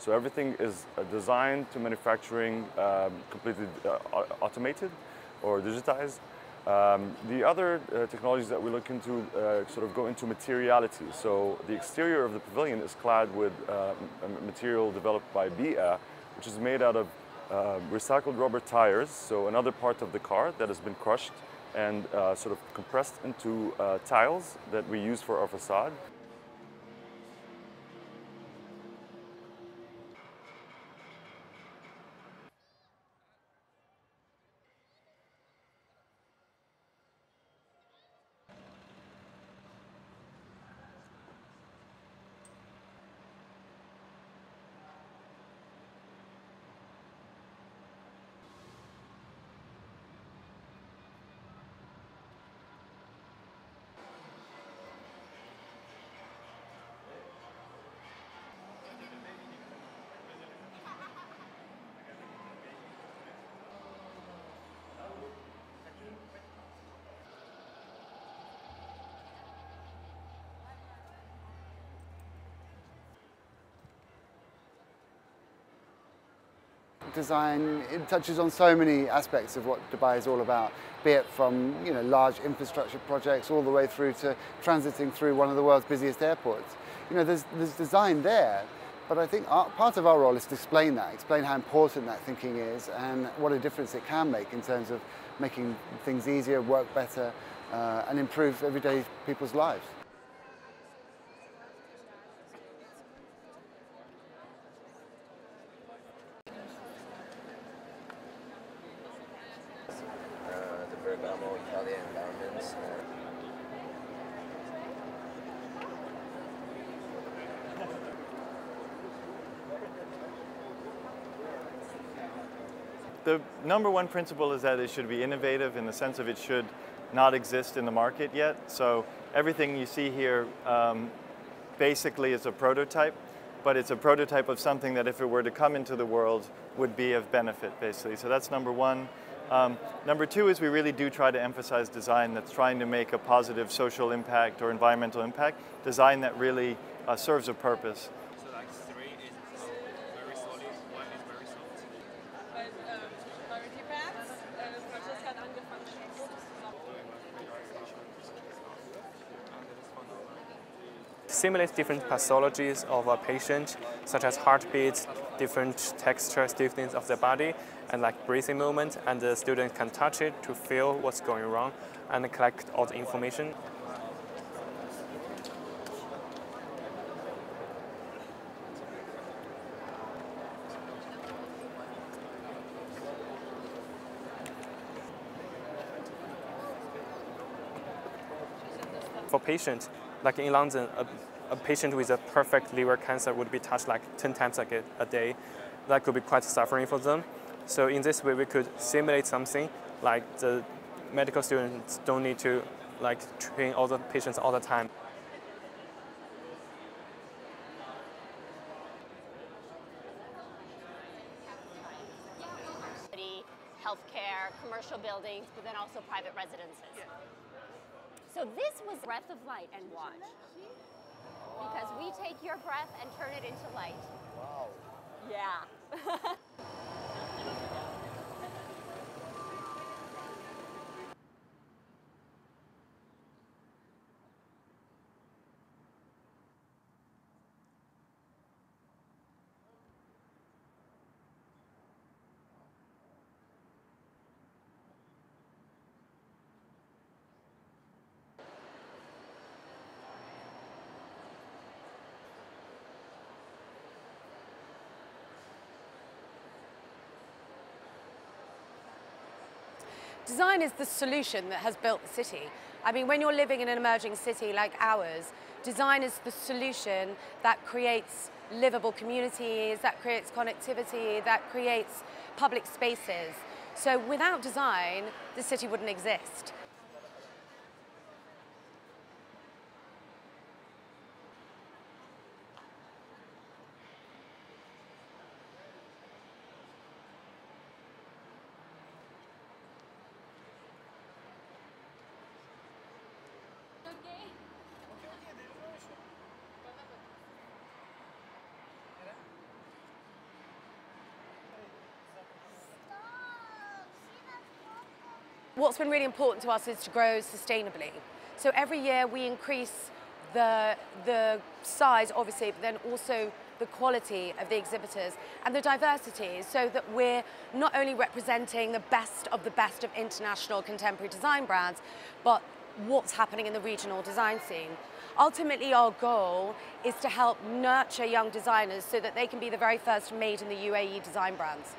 So everything is designed to manufacturing completely automated or digitized. The other technologies that we look into sort of go into materiality. So the exterior of the pavilion is clad with a material developed by Riyah, which is made out of recycled rubber tires, so another part of the car that has been crushed and sort of compressed into tiles that we use for our facade. Design, it touches on so many aspects of what Dubai is all about, be it from large infrastructure projects all the way through to transiting through one of the world's busiest airports. There's design there, but I think part of our role is to explain how important that thinking is and what a difference it can make in terms of making things easier, work better, and improve everyday people's lives. Italian garments. The number one principle is that it should be innovative in the sense of it should not exist in the market yet. So everything you see here basically is a prototype, but it's a prototype of something that if it were to come into the world would be of benefit, basically. So that's number one. Number two is we really do try to emphasize design that's trying to make a positive social impact or environmental impact, design that really serves a purpose. So like 3 is very solid, 1 is very soft. Simulate different pathologies of a patient, such as heartbeats, different texture, stiffness of the body, and like breathing movement, and the student can touch it to feel what's going wrong and collect all the information. For patients, like in London, a patient with a perfect liver cancer would be touched like 10 times a day. That could be quite suffering for them. So in this way, we could simulate something like the medical students don't need to train all the patients all the time. Healthcare, commercial buildings, but then also private residences. So this was breath of light, and watch. Because we take your breath and turn it into light. Wow. Yeah. Design is the solution that has built the city. I mean, when you're living in an emerging city like ours, design is the solution that creates livable communities, that creates connectivity, that creates public spaces. So without design, the city wouldn't exist. What's been really important to us is to grow sustainably. So every year we increase the size, obviously, but then also the quality of the exhibitors and the diversity, so that we're not only representing the best of international contemporary design brands, but what's happening in the regional design scene. Ultimately, our goal is to help nurture young designers so that they can be the very first made in the UAE design brands.